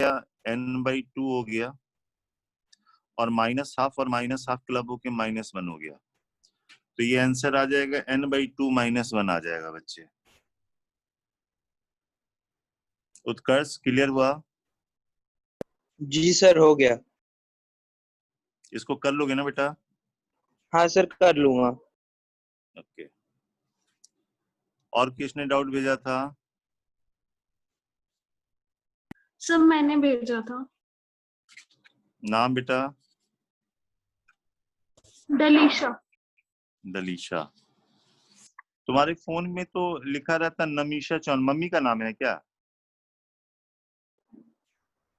n/2 हो गया, और -12 और -12 क्लब होके -1 हो गया। तो ये आंसर आ जाएगा n/2 -1 आ जाएगा बच्चे। उत्कर्ष क्लियर हुआ? जी सर, हो गया। इसको कर लोगे ना बेटा? हाँ सर, कर लूंगा। ओके। और किसने डाउट भेजा था? सर मैंने भेजा था। नाम बेटा? डलीशा। दलीशा। तुम्हारे फोन में तो लिखा रहता नमीशा चौन, मम्मी का नाम है क्या?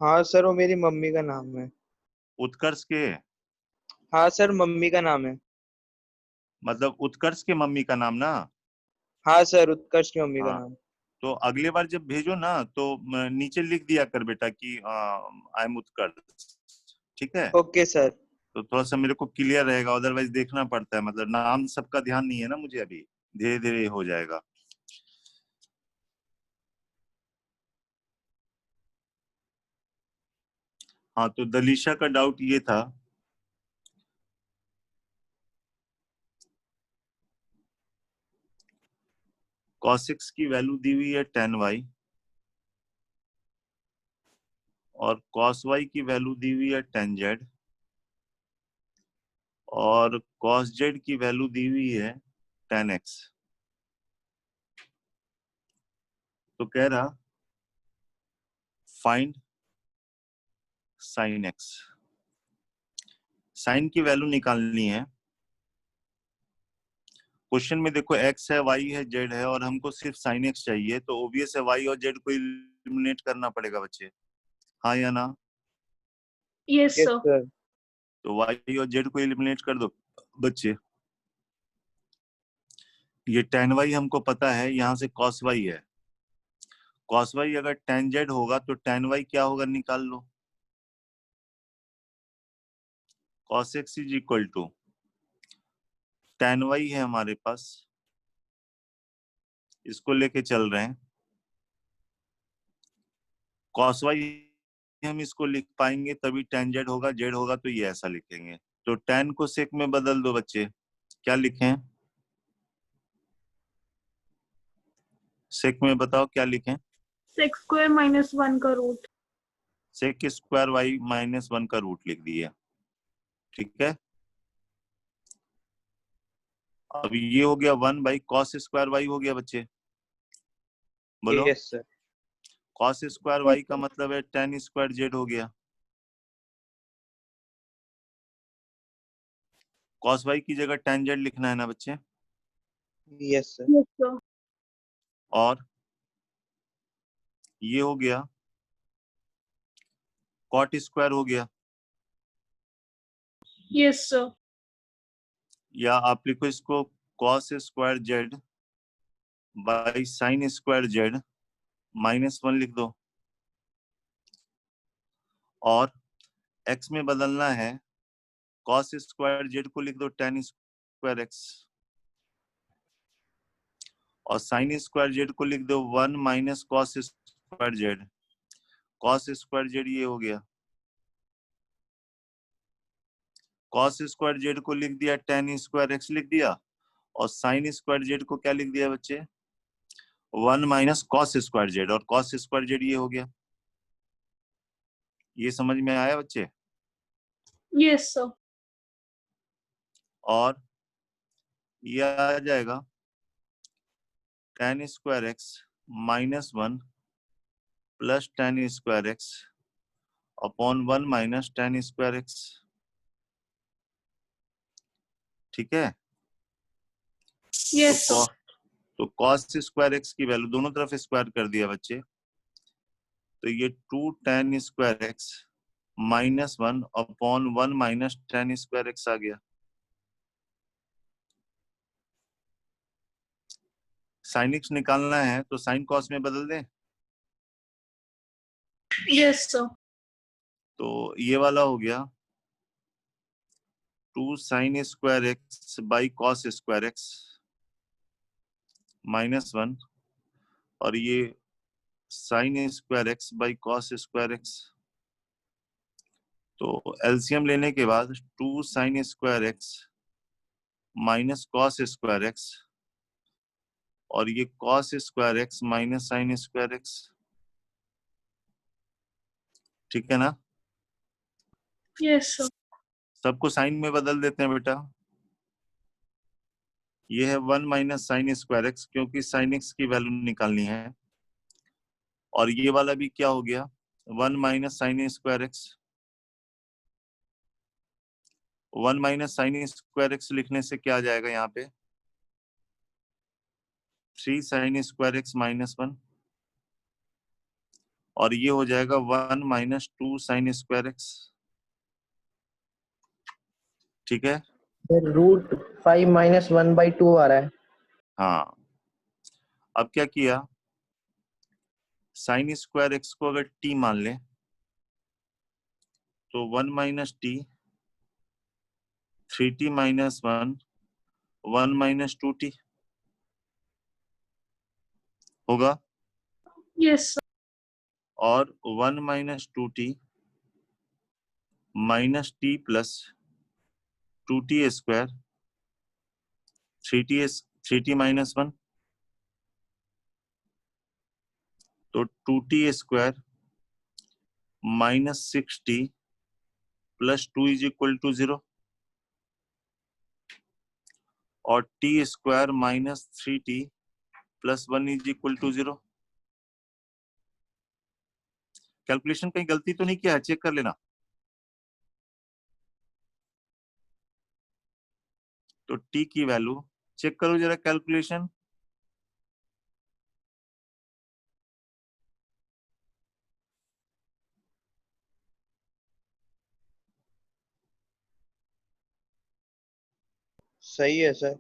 हाँ सर, वो मेरी मम्मी का नाम है। उत्कर्ष के? हाँ सर, मम्मी का नाम है। मतलब उत्कर्ष के मम्मी का नाम ना? हाँ सर, उत्कर्ष की मम्मी का हाँ, नाम। तो अगले बार जब भेजो ना तो नीचे लिख दिया कर बेटा कि आई एम उत्कर्ष, ठीक है? Okay sir. तो थोड़ा सा मेरे को क्लियर रहेगा, अदरवाइज देखना पड़ता है, मतलब नाम सबका ध्यान नहीं है ना मुझे अभी, धीरे धीरे हो जाएगा। हाँ, तो दलीशा का डाउट ये था, cos x की वैल्यू दी हुई है tan y, और cos y की वैल्यू दी हुई है tan z, और cos z की वैल्यू दी हुई है tan x। तो कह रहा फाइंड sin x। साइन की वैल्यू निकालनी है। क्वेश्चन में देखो x है, y है, z है, और हमको सिर्फ sin x चाहिए, तो ओबियस है y और z को एलिमिनेट करना पड़ेगा बच्चे, हाँ या ना? Yes yes sir. सर। तो y और z को एलिमिनेट कर दो बच्चे। ये tan y हमको पता है, यहाँ से cos y है। cos y अगर tan z होगा तो tan y क्या होगा निकाल लो। cos x is equal to tan y है हमारे पास, इसको लेके चल रहे हैं। cos y हम इसको लिख पाएंगे तभी tan z होगा, z होगा तो ये ऐसा लिखेंगे। तो tan को sec में बदल दो बच्चे, क्या लिखें? sec में बताओ क्या लिखें? सेक्स स्क्वायर -1 का रूट। sec स्क्वायर y -1 का रूट लिख दिया, ठीक है? अब ये हो गया 1 बाई cos स्क्वायर y हो गया बच्चे, बोलो। Yes sir. cos square y का मतलब है tan स्क्वायर z हो गया। cos y की जगह tan z लिखना है ना बच्चे? Yes sir. Yes sir. और ये हो गया cot स्क्वायर हो गया, यस सर। या आप लिखो इसको cos square z by sin square z -1 लिख दो। और x में बदलना है, cos स्क्वायर z को लिख दो tan स्क्वायर x, और sin स्क्वायर z को लिख दो 1 minus cos square z। cos square z ये हो गया, cos स्क्वायर z को लिख दिया tan स्क्वायर x लिख दिया, और sin स्क्वायर z को क्या लिख दिया बच्चे? 1 माइनस cos स्क्वायर z, और cos स्क्वायर z ये हो गया। ये समझ में आया बच्चे? Yes sir. और ये आ जाएगा tan square x -1 plus tan square x upon 1 minus tan square x, ठीक है? Yes sir. तो cos स्क्वायर x की वैल्यू दोनों तरफ स्क्वायर कर दिया बच्चे, तो ये 2 tan square x -1 upon 1 minus tan square x आ गया। sin x निकालना है तो sin cos में बदल दें, यस सर। तो ये वाला हो गया 2 sin square x by cos square x -1, और ये sine square x by cos square x. तो एलसीएम लेने के बाद 2 sine square x minus cos square x, और ये cos square x minus sine square x, ठीक है ना। Yes, sir. सबको साइन में बदल देते हैं बेटा। ये है 1 माइनस साइन स्क्वायर एक्स, क्योंकि साइन एक्स की वैल्यू निकालनी है। और ये वाला भी क्या हो गया, 1 minus sine square x. 1 minus sine square x लिखने से क्या आ जाएगा यहाँ पे, 3 साइन स्क्वायर एक्स माइनस 1, और ये हो जाएगा 1 माइनस 2 साइन स्क्वायर एक्स, ठीक है। √5 - 1/2 आ रहा है। हाँ, अब क्या किया, साइन स्क्वायर एक्स को अगर t मान ले तो 1 minus T, 3t minus 1, 1 minus 2t होगा, Yes, sir. और 1 minus 2t minus T plus 2t square, 3t minus 1, तो 2t square minus 6t plus 2 is equal to 0, और t square minus 3t plus 1 is equal to 0। Calculation कहीं गलती तो नहीं किया है, चेक कर लेना। तो t की वैल्यू चेक करो जरा कैलकुलेशन। सही है सर।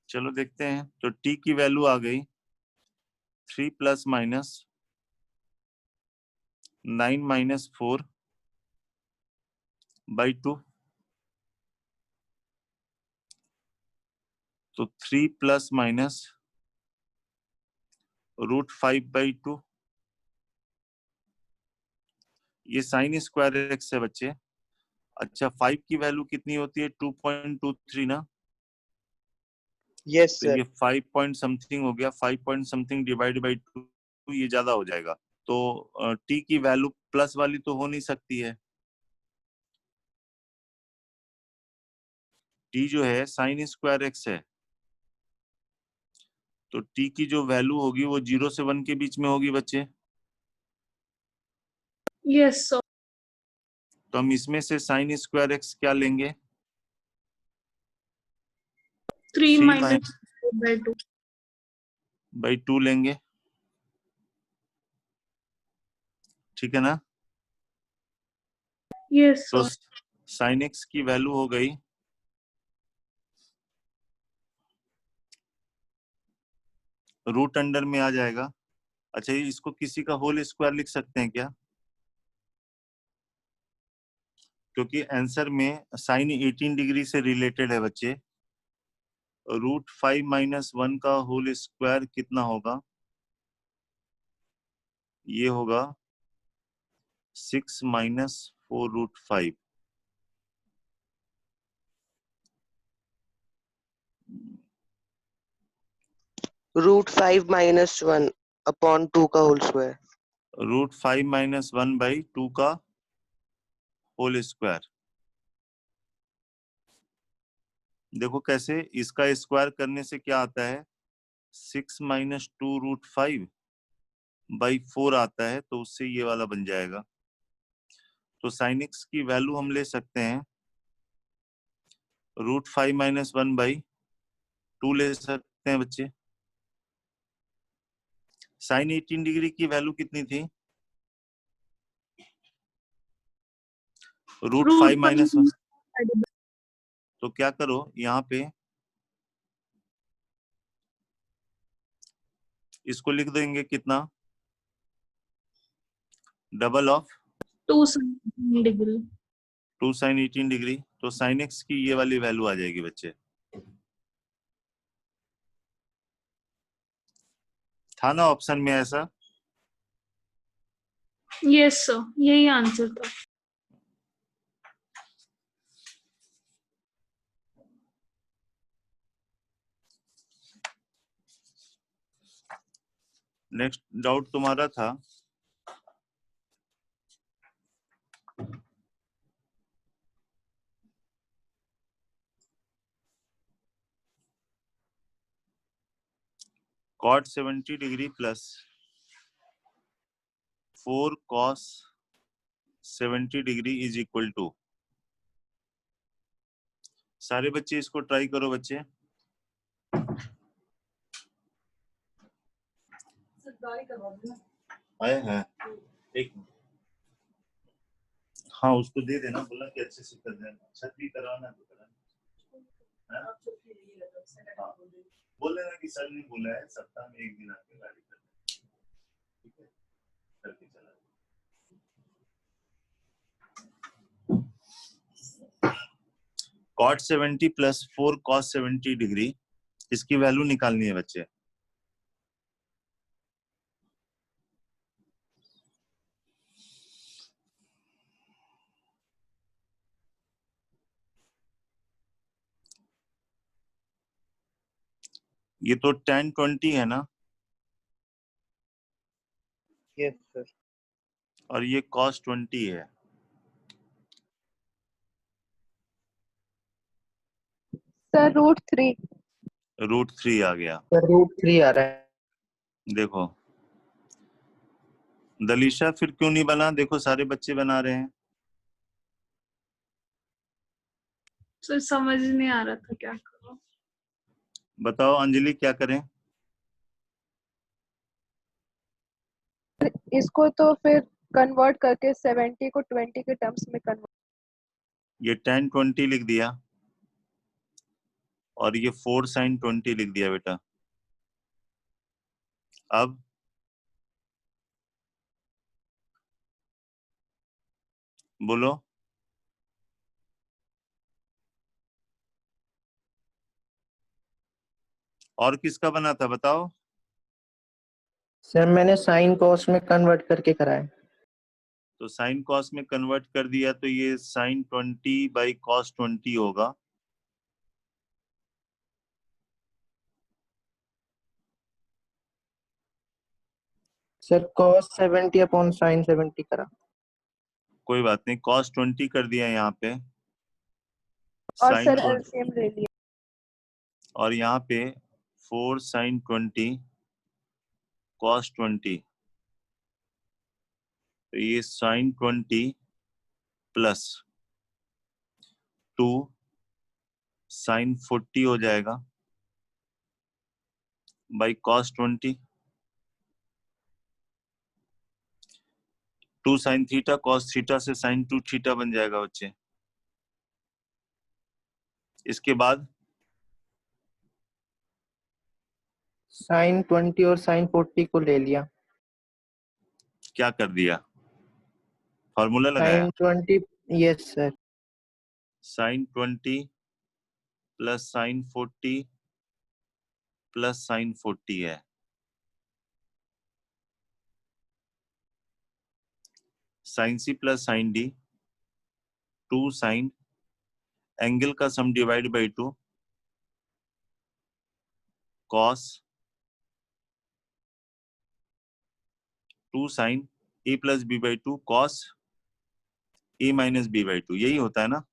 चलो देखते हैं। तो t की वैल्यू आ गई 3 प्लस माइनस 9 माइनस 4 बाई 2, तो 3 प्लस माइनस √5/2। ये साइन स्क्वायर एक्स है बच्चे। अच्छा, 5 की वैल्यू कितनी होती है, 2.23 ना। यस तो सर। ये 5 पॉइंट समथिंग हो गया, 5 पॉइंट समथिंग डिवाइड बाई 2, ये ज्यादा हो जाएगा। तो t की वैल्यू प्लस वाली तो हो नहीं सकती है। t जो है साइन स्क्वायर एक्स है, तो t की जो वैल्यू होगी वो 0 से 1 के बीच में होगी बच्चे। Yes, sir. तो हम इसमें से साइन स्क्वायर एक्स क्या लेंगे, 3 3 minus 4/2. बाई 2 लेंगे, ठीक है ना। Yes, तो sir. साइन एक्स की वैल्यू हो गई रूट अंडर में आ जाएगा। अच्छा, ये इसको किसी का होल स्क्वायर लिख सकते हैं क्या, क्योंकि आंसर में साइन 18 डिग्री से रिलेटेड है बच्चे। √5 - 1 का होल स्क्वायर कितना होगा, ये होगा 6 माइनस 4√5। √5 - 1/2 का होल स्क्वायर। √5 - 1/2 का होल स्क्वायर। देखो कैसे, इसका स्क्वायर करने से क्या आता है, 6 माइनस 2√5/4 आता है, तो उससे ये वाला बन जाएगा। तो साइन एक्स की वैल्यू हम ले सकते हैं √5 - 1/2 ले सकते हैं बच्चे। साइन 18 डिग्री की वैल्यू कितनी थी, √5 - 1। तो क्या करो यहाँ पे, इसको लिख देंगे कितना, double of 2 sin degree. 2 sine 18 degree. तो साइन एक्स की ये वाली वैल्यू आ जाएगी बच्चे। था ना ऑप्शन में ऐसा? Yes, sir. यही आंसर था. नेक्स्ट डाउट तुम्हारा था cot 70 degree plus 4 cos 70 degree is equal to. सारे बच्चे इसको ट्राई करो बच्चे। आए हैं एक मिनट। हाँ उसको दे देना, बोला कि अच्छे से कर देना, छत भी कराना तो कराना। हाँ? हाँ। बोल देना कि सर ने बोला है सप्ताह में एक दिन आके गाड़ी कर देना, ठीक है? करके चला cot 70 प्लस 4 cos 70 डिग्री, इसकी वैल्यू निकालनी है बच्चे। ये तो tan 20 है ना, यस सर। और ये cos 20 है। सर √3। √3 आ गया। सर √3 आ रहा है। देखो दलीशा फिर क्यों नहीं बना? देखो सारे बच्चे बना रहे हैं। सर समझ नहीं आ रहा था क्या करूं. बताओ अंजलि क्या करें? इसको तो फिर कन्वर्ट करके 70 को 20 के टर्म्स में कन्वर्ट। ये tan 20 लिख दिया और ये 4 sin 20 लिख दिया बेटा। अब बोलो और किसका बना था बताओ। सर मैंने साइन कॉस में कन्वर्ट करके करा है। तो साइन कॉस में कन्वर्ट कर दिया तो ये sin 20 बाई cos 20 होगा। सर cos 70 अपॉन sin 70 करा। कोई बात नहीं, cos 20 कर दिया यहाँ पे, और sin सर 20 एलसीएम ले लिया। और यहाँ पे 4 sin 20 cos 20, तो ये sin 20 प्लस 2 sin 40 हो जाएगा by cos 20। 2 sin theta cos theta से sin 2 थीटा बन जाएगा बच्चे। इसके बाद sin 20 और sin 40 को ले लिया। क्या कर दिया? फॉर्मूला लगाया। sin 20 yes sir. sin 20 plus sin 40 plus sin 40 है। sin c plus sin d, 2 sin angle का sum divide by 2 cos 2 sin a plus b by 2 cos a minus b by 2, यही होता है ना।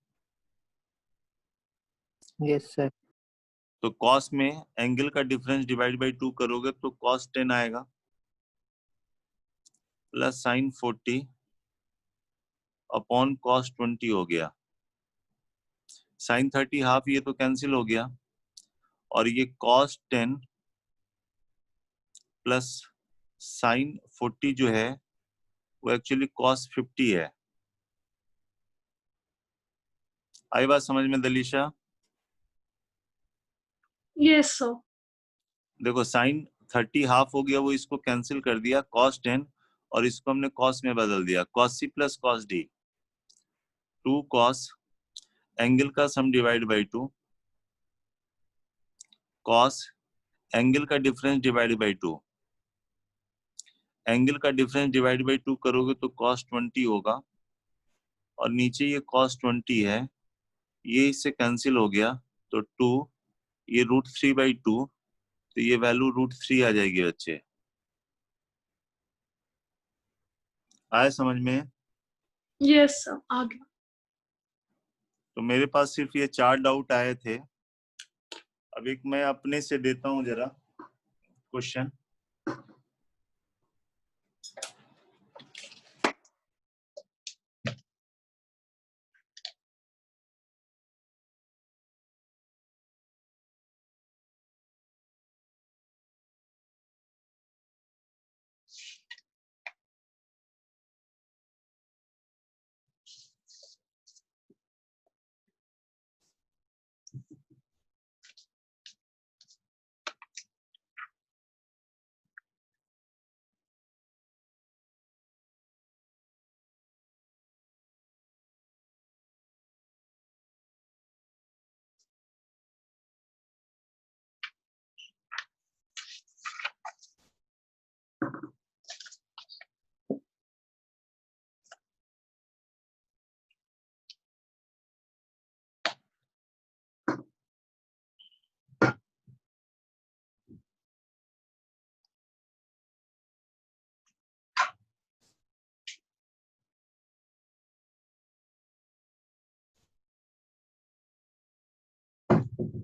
Yes sir. तो cos में angle का difference divide by 2 करोगे तो cos 10 आएगा प्लस sin 40 अपॉन cos 20 हो गया। sin 30 हाफ ये तो कैंसिल हो गया और ये cos 10 प्लस sin 40 जो है वो एक्चुअली cos 50 है। आई बात समझ में दलीशा? Yes, sir. देखो sin 30 हाफ हो गया, वो इसको कैंसिल कर दिया cos 10 और इसको हमने cos में बदल दिया cos c plus cos d, 2 cos angle का sum divide by 2 cos angle का डिफरेंस डिवाइड बाई 2 एंगल का डिफरेंस डिवाइड बाई 2 करोगे तो cos 20 होगा, और नीचे ये cos 20 है, ये इससे कैंसिल हो गया तो 2, ये √3/2, तो ये वैल्यू √3 आ जाएगी बच्चे। आया समझ में? यस सर, आ गया। तो मेरे पास सिर्फ ये 4 डाउट आए थे। अब एक मैं अपने से देता हूं जरा question.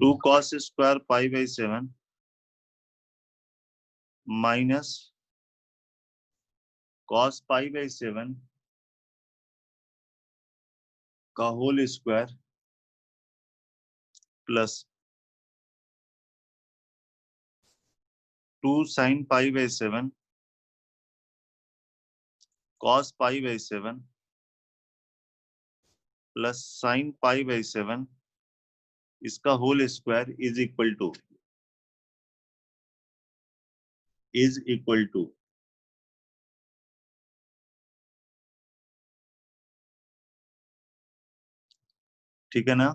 Two cos square π/7 minus cos π/7 का whole square plus 2 sin π/7 cos π/7 plus sin π/7 इसका whole square is equal to ठीक है ना?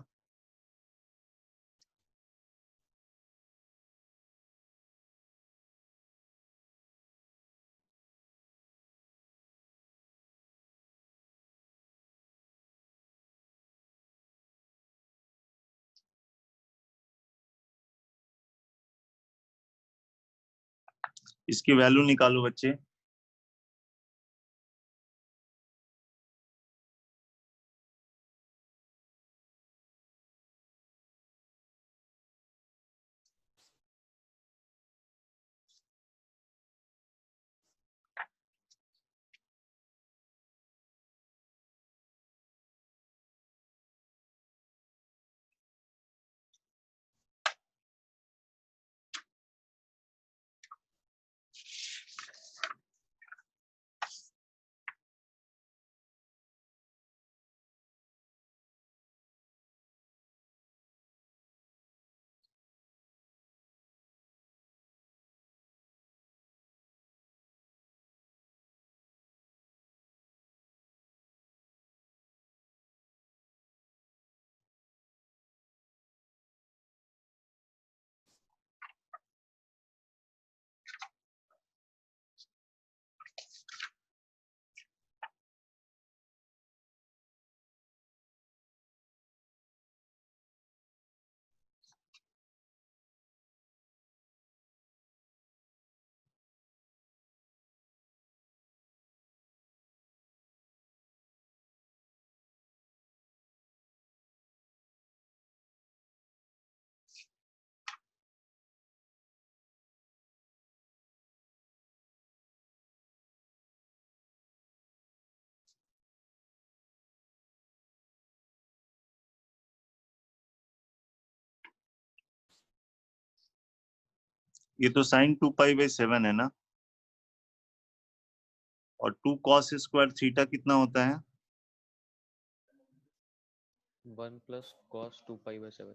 इसकी वैल्यू निकालो बच्चे। ये तो sin 2π/7 है ना, और 2 cos स्क्वायर थीटा कितना होता है? 1 plus cos 2π/7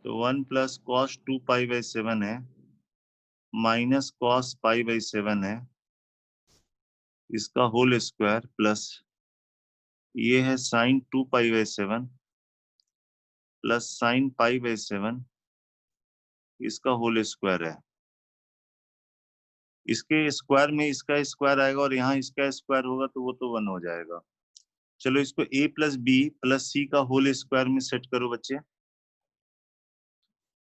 तो 1 प्लस cos 2π/7 है, माइनस cos π/7 है, इसका होल स्क्वायर प्लस ये है sin 2π/7 प्लस sin π/7 इसका होल स्क्वायर है। इसके स्क्वायर में इसका स्क्वायर आएगा और यहाँ इसका स्क्वायर होगा तो वो तो 1 हो जाएगा। चलो इसको a प्लस बी प्लस सी का होल स्क्वायर में सेट करो बच्चे।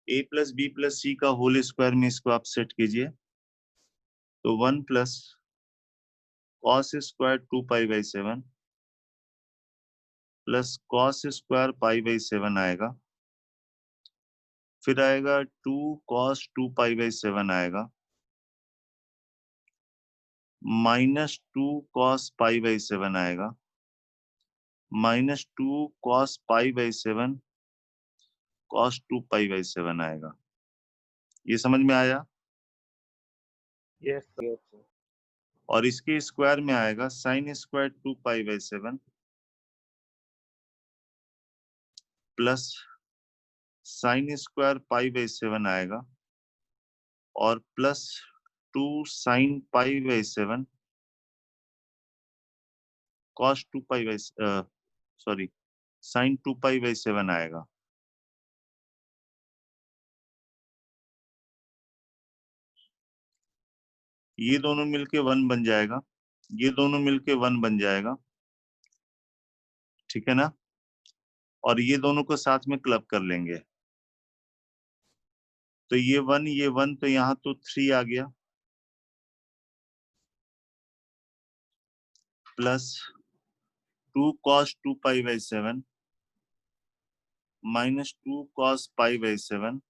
a प्लस बी प्लस सी का होल स्क्वायर में इसको आप सेट कीजिए, तो 1 प्लस कॉस स्क्वायर 2 पाई/7 प्लस कॉस स्क्वायर पाई/7 आएगा। फिर आएगा 2 कॉस 2 पाई/7 आएगा, माइनस 2 कॉस पाई/7 आएगा, माइनस 2 कॉस पाई/7 कॉस 2 पाई/7 आएगा। ये समझ में आया? Yes sir. और इसके स्क्वायर में आएगा साइन स्क्वायर 2 पाई/7 प्लस साइन स्क्वायर पाई/7 आएगा और प्लस 2 साइन पाई/7 कॉस 2 साइन 2 पाई/7 आएगा। ये दोनों मिलके 1 बन जाएगा, ये दोनों मिलके 1 बन जाएगा, ठीक है ना? और ये दोनों को साथ में क्लब कर लेंगे, तो ये 1 तो यहाँ तो 3 आ गया, प्लस 2 कॉस 2 पाई/7 माइनस 2 कॉस पाई/7,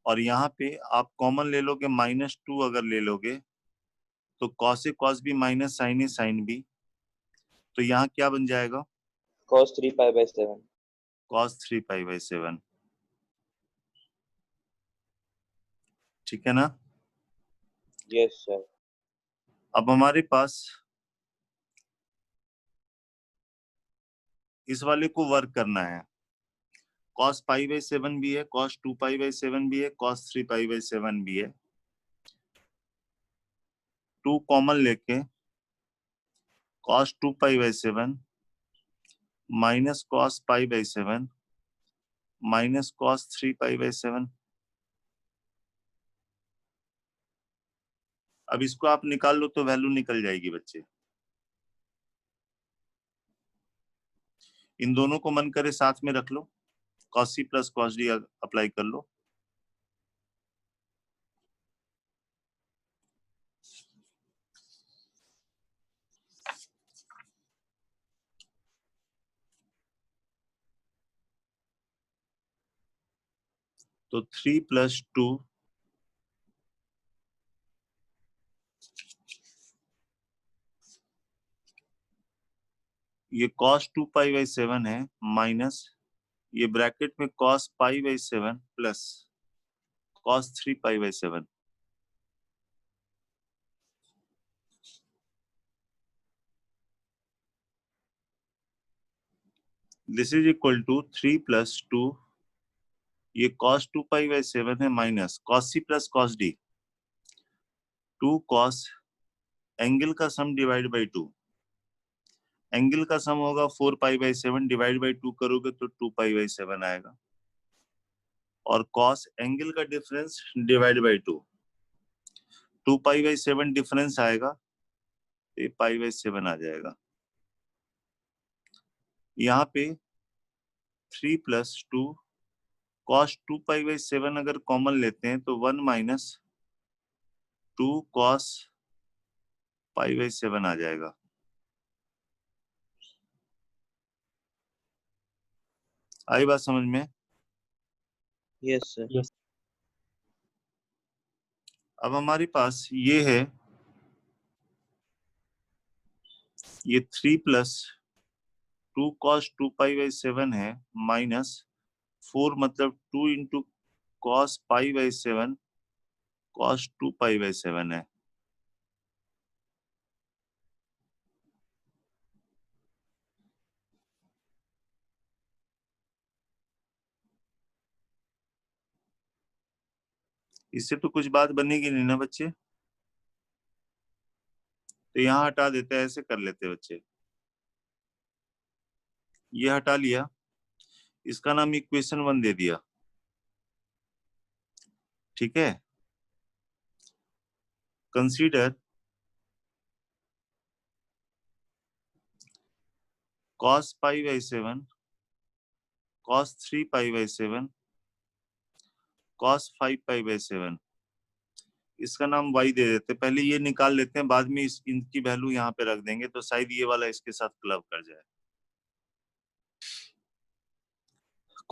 और यहाँ पे आप कॉमन ले लोगे -2 अगर ले लोगे तो cos A cos B minus sign A sine B, तो यहाँ क्या बन जाएगा? cos 3 पाई/7। कॉस 3 पाई/7, ठीक है ना? Yes sir. अब हमारे पास इस वाले को वर्क करना है। cos पाई/7 भी है, cos 2 पाई/7 भी है, cos 3 पाई/7 भी है। 2 कॉमन लेके cos 2 पाई/7 माइनस cos पाई/7 माइनस cos 3 पाई/7। अब इसको आप निकाल लो तो वैल्यू निकल जाएगी बच्चे। इन दोनों को मन करे साथ में रख लो, cos c plus cos d apply कर लो। तो 3 + 2 ये cos 2 पाई/7 है, माइनस ये ब्रैकेट में cos पाई/7 प्लस cos 3 पाई/7। दिस इज इक्वल टू 3 + 2, ये cos 2 पाई/7 है minus cos c plus cos d, 2 cos angle का सम डिवाइड बाई 2। एंगल का सम होगा 4 पाई/7, डिवाइड बाई 2 करोगे तो 2 पाई/7 आएगा, और cos एंगल का डिफरेंस डिवाइड बाई 2, 2 पाई/7 डिफरेंस आएगा तो ये पाई/7 आ जाएगा। यहाँ पे 3 + 2 cos 2 पाई/7 अगर कॉमन लेते हैं तो 1 माइनस 2 cos पाई/7 आ जाएगा। आई बात समझ में? Yes sir. अब हमारे पास ये है, ये 3 + 2 cos 2 पाई/7 है माइनस 4, मतलब 2 × cos पाई/7 cos 2 पाई/7 है। इससे तो कुछ बात बनेगी नहीं ना बच्चे, तो यहाँ हटा देते हैं, ऐसे कर लेते बच्चे। ये हटा लिया, इसका नाम इक्वेशन 1 दे दिया, ठीक है, consider cos pi by 7, cos 3 pi by 7, cos 5 pi by 7, इसका नाम y दे देते, पहले ये निकाल लेते हैं, बाद में इनकी वैल्यू यहाँ पे रख देंगे, तो शायद ये वाला इसके साथ क्लब कर जाए।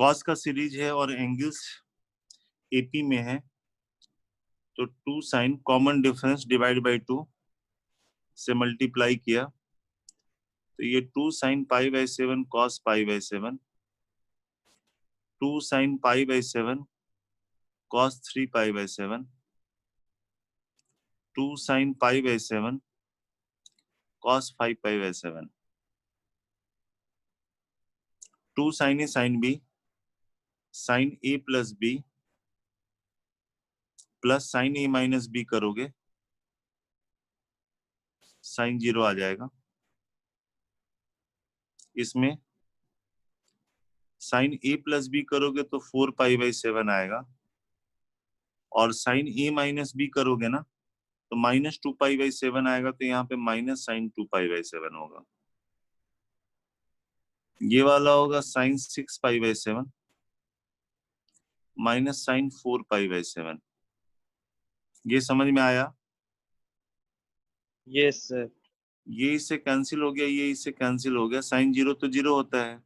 cos का सीरीज है और एंगल्स एपी में है, तो 2 sin common difference divide by 2 से मल्टीप्लाई किया, तो ये 2 sin pi by 7 cos pi by 7, 2 sin pi by 7 cos 3 pi by 7, 2 sin pi by 7 cos 5 pi by 7, 2 sin A sin B sin A plus B plus sin A minus B करोगे sin 0 आ जाएगा, इसमें sin A plus B करोगे तो 4 pi by 7 आएगा, और sin A minus B करोगे ना तो माइनस 2 पाई बाई 7 आएगा, तो यहाँ पे माइनस sin 2 पाई बाई 7 होगा, ये वाला होगा sin 6 pi by 7 minus sin 4 pi by 7। ये समझ में आया? Yes, sir. ये इससे कैंसिल हो गया, ये इससे कैंसिल हो गया, sin 0 तो 0 होता है,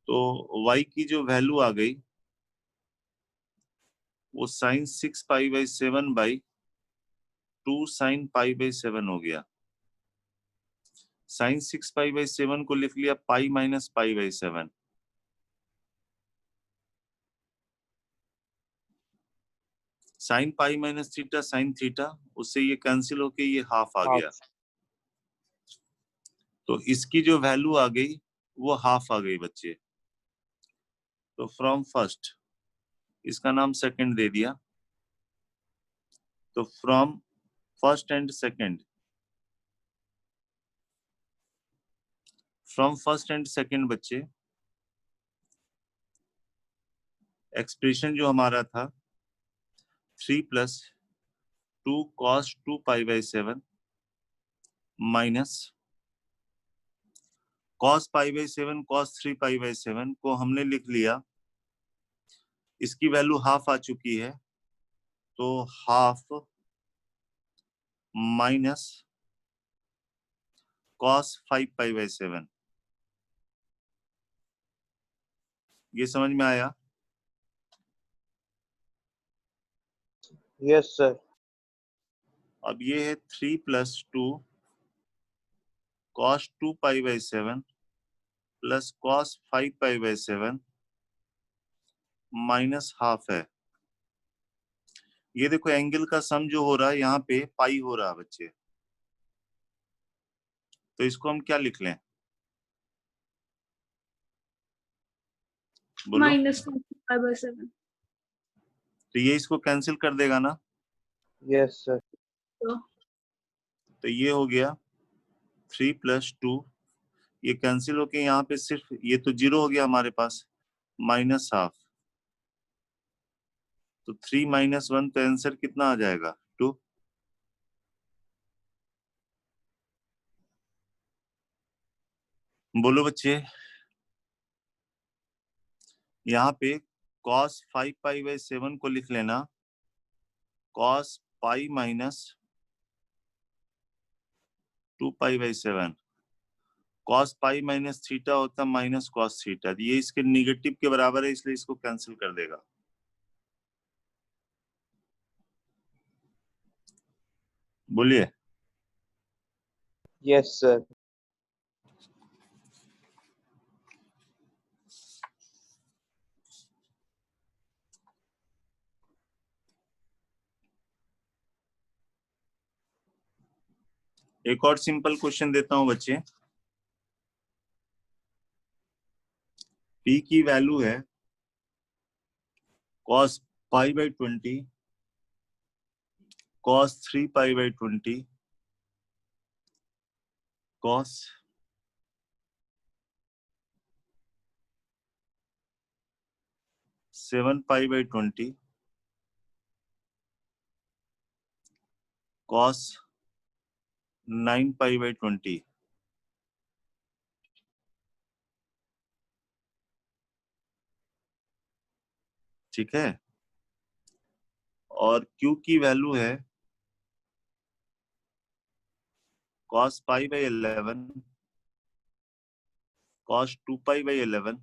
तो y की जो वैल्यू आ गई वो sin 6 pi by 7 by 2 sin pi by 7 हो गया। sin 6 पाई बाई 7 को लिख लिया पाई minus pi by 7, sin pi minus theta sin theta, उससे ये कैंसिल होके ये हाफ आ गया, तो इसकी जो वैल्यू आ गई वो हाफ आ गई बच्चे। तो फ्रॉम फर्स्ट, इसका नाम सेकंड दे दिया, तो from first and second, from first and second बच्चे, एक्सप्रेशन जो हमारा था 3 plus 2 cos 2 pi by 7 minus cos pi by 7 cos 3 pi by 7 को हमने लिख लिया, इसकी वैल्यू हाफ आ चुकी है, तो half minus cos 5 pi by 7, ये समझ में आया? Yes, sir. अब ये है 3 plus 2 cos 2 pi by 7 plus cos 5 pi by 7 minus half है। ये देखो एंगल का सम जो हो रहा है यहाँ पे पाई हो रहा है बच्चे, तो इसको हम क्या लिख लें? बोलो। माइनस 5/7। तो ये इसको कैंसिल कर देगा ना, Yes, sir. तो ये हो गया 3 प्लस 2, ये कैंसिल होके यहाँ पे सिर्फ ये तो 0 हो गया हमारे पास, माइनस हाफ, तो 3 माइनस 1, तो आंसर कितना आ जाएगा? 2। बोलो बच्चे, यहाँ पे cos 5 पाई बाई 7 को लिख लेना cos pi minus 2 pi by 7, cos pi minus theta होता माइनस cos थीटा, ये इसके निगेटिव के बराबर है, इसलिए इसको कैंसिल कर देगा। बोलिए। Yes, sir. एक और सिंपल क्वेश्चन देता हूं बच्चे, p की वैल्यू है cos pi by 20, cos 3 pi by 20, cos 7 pi by 20, cos 9 pi by 20। ठीक है, और Q की वैल्यू है cos pi by 11, cos 2 pi by 11,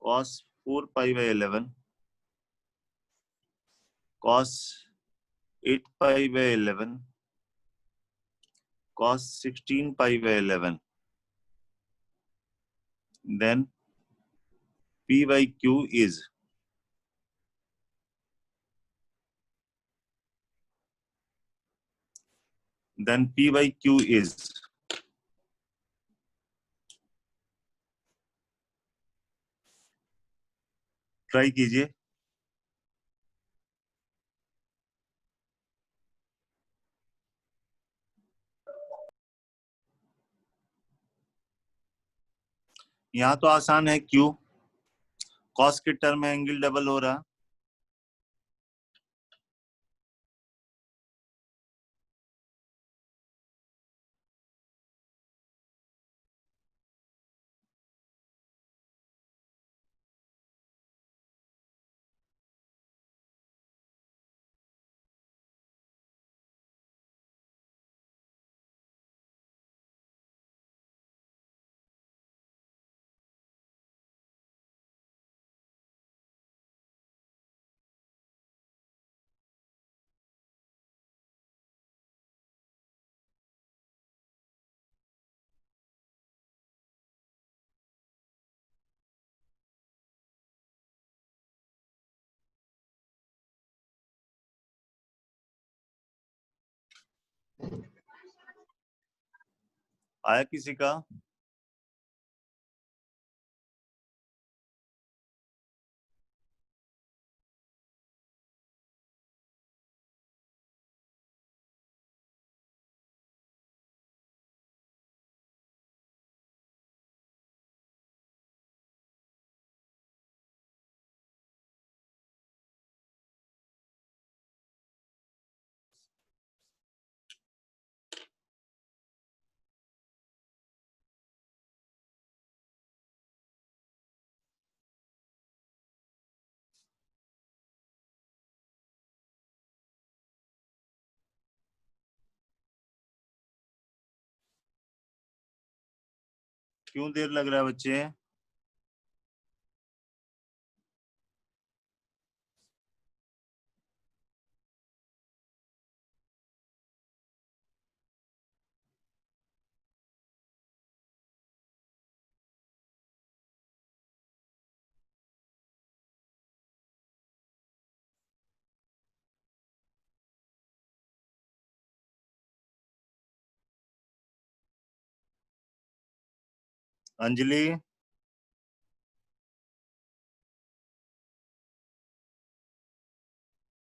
cos 4 pi by 11, cos 8 pi by 11, cos 16 pi by 11, then P by Q is try कीजिए। यहाँ तो आसान है, Q cos के टर्म में एंगल डबल हो रहा। आया किसी का? क्यों देर लग रहा है बच्चे? अंजलि,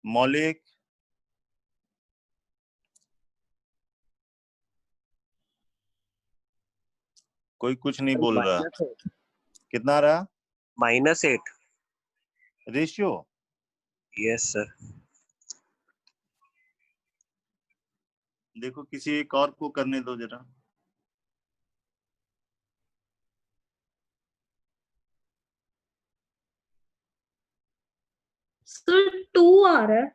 मौलिक, कोई कुछ नहीं बोल रहा। कितना रहा -8। रेशियो? Yes sir. देखो किसी एक और को करने दो जरा। सर 2 आ रहा है।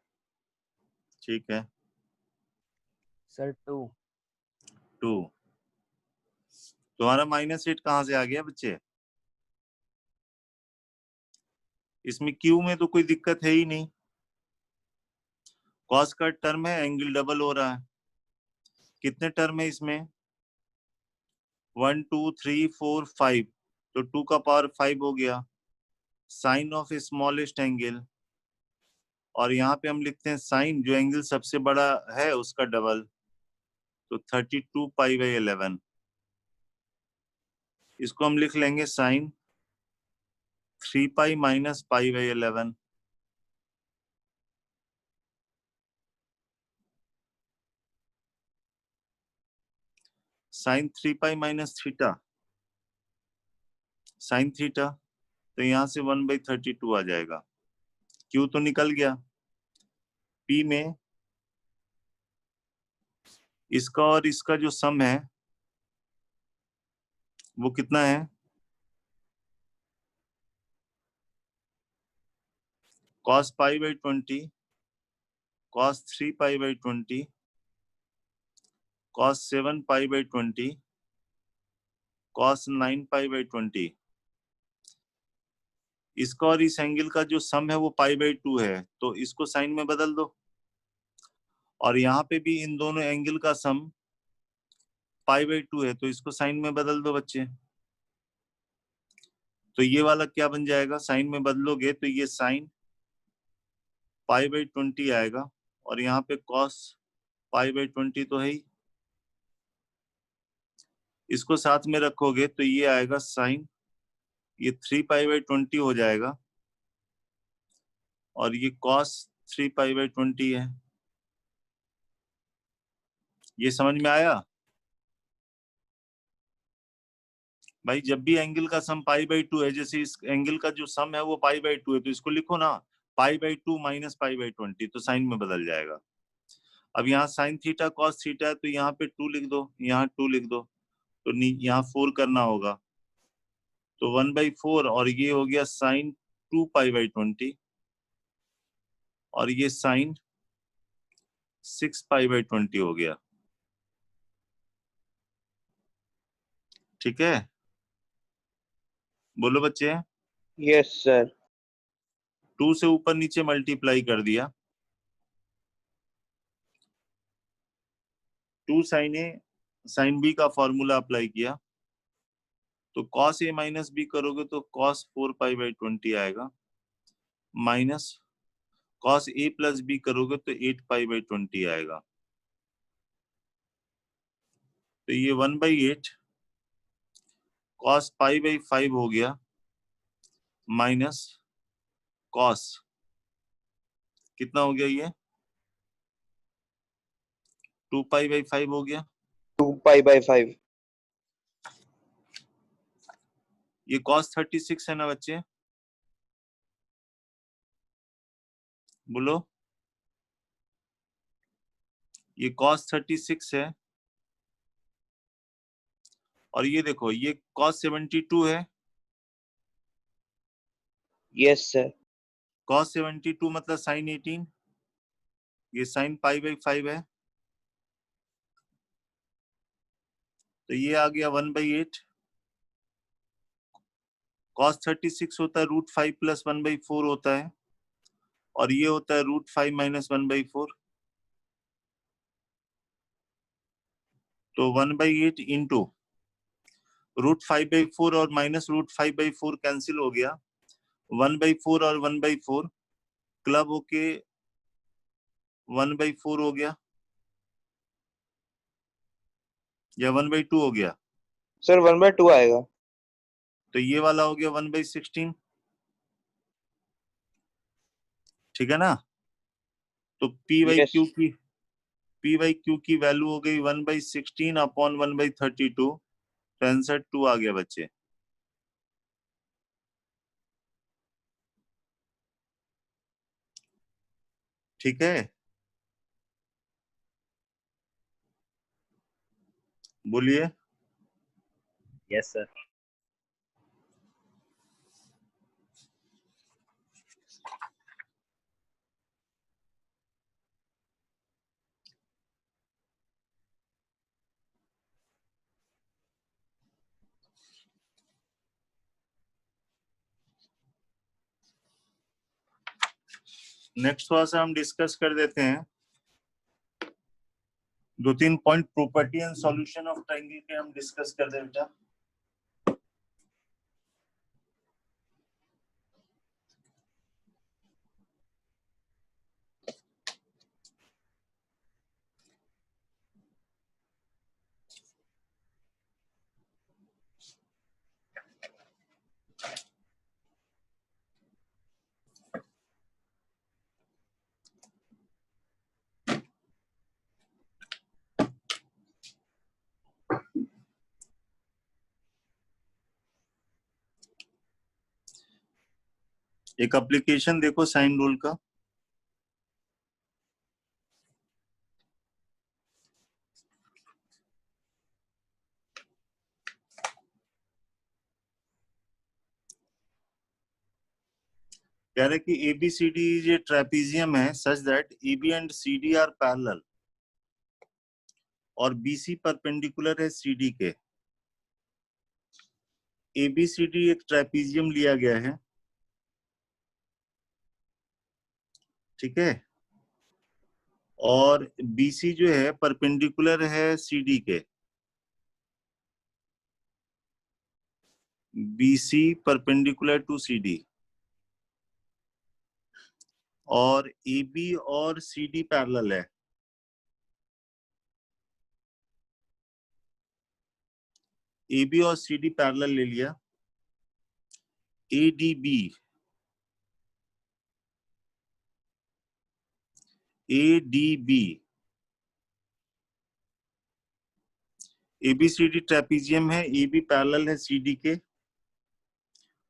ठीक है, सर 2। 2। तुम्हारा -8 कहाँ से आ गया बच्चे? इसमें Q में तो कोई दिक्कत है ही नहीं। कॉस का टर्म है, एंगल डबल हो रहा है। कितने टर्म है इसमें? 1 2 3 4 5, तो 2 का पावर 5 हो गया। साइन ऑफ स्मॉलेस्ट एंगल, और यहाँ पे हम लिखते हैं साइन जो एंगल सबसे बड़ा है उसका डबल, तो 32 पाई बाई 11। इसको हम लिख लेंगे sine 3 pi minus pi by 11। Sine 3 pi minus theta, sine theta, तो यहाँ से 1/32 आ जाएगा। क्यू तो निकल गया। P में इसका और इसका जो सम है वो कितना है? cos pi by 20, cos 3 pi by 20, cos 7 pi by 20, cos 9 pi by 20। इसका और इस एंगल का जो सम है वो पाई बाई 2 है, तो इसको साइन में बदल दो। और यहाँ पे भी इन दोनों एंगल का सम पाई बाई 2 है, तो इसको साइन में बदल दो बच्चे। तो ये वाला क्या बन जाएगा? साइन में बदलोगे तो ये साइन पाई बाई 20 आएगा, और यहाँ पे कॉस पाई बाई 20 तो है ही। इसको साथ में रखोगे तो ये आएगा साइन, ये 3 पाई बाई 20 हो जाएगा, और ये कॉस 3 पाई बाई 20 है। ये समझ में आया भाई? जब भी एंगल का सम पाई बाई 2 है, जैसे इस एंगल का जो सम है वो पाई बाई 2 है, तो इसको लिखो ना pi by 2 minus pi by 20, तो साइन में बदल जाएगा। अब यहाँ साइन थीटा कॉस थीटा है, तो यहाँ पे 2 लिख दो, यहाँ 2 लिख दो, तो यहाँ 4 करना होगा, तो 1/4, और ये हो गया साइन 2 पाई बाई 20, और ये साइन 6 पाई बाई 20 हो गया। ठीक है, बोलो बच्चे। Yes, sir. 2 से ऊपर नीचे मल्टीप्लाई कर दिया, 2 साइन ए साइन बी का फॉर्मूला अप्लाई किया, तो cos a माइनस बी करोगे तो cos 4 पाई बाई 20 आएगा, minus cos a plus B करोगे तो 8 पाई बाई 20 आएगा। तो ये 1/8 cos पाई बाई 5 हो गया, माइनस cos कितना हो गया? ये 2 पाई बाई 5 हो गया। 2 pi by 5. ये cos 36 है ना बच्चे, बोलो। ये cos 36 है, और ये देखो ये cos 72 है। Yes, sir. cos 72 मतलब sin 18, ये sin पाई बाई 5 है, तो ये आ गया 1/8। cos 36 होता है √5 प्लस 1/4 होता है, और ये होता है √5 माइनस 1/4, तो 1/8 इंटू √5/4 और माइनस √5/4 कैंसिल हो गया, 1/4 और 1/4 क्लब होके 1/4 हो गया, या 1/2 हो गया, Sir, 1/2 आएगा. तो ये वाला हो गया 1/16। ठीक है ना? तो पी बाई Yes. क्यू की वैल्यू हो गई 1/16 अपॉन 1/32, तो आंसर 2 आ गया बच्चे। ठीक है, बोलिए। Yes, sir. नेक्स्ट थोड़ा सा हम डिस्कस कर देते हैं, 2-3 point property and solution of triangle के हम डिस्कस कर दे बेटा। एक एप्लीकेशन देखो साइन रूल का, कह रहे कि ABCD ये ट्रेपीजियम है such that AB and CD are parallel और BC परपेंडिकुलर है CD के। ABCD एक ट्रेपीजियम लिया गया है, ठीक है, और BC जो है परपेंडिकुलर है CD के। BC परपेंडिकुलर टू CD और AB और CD पैरेलल है। AB और CD पैरेलल ले लिया। ADB ABCD ट्रेपीजियम है, AB पैरेलल है CD के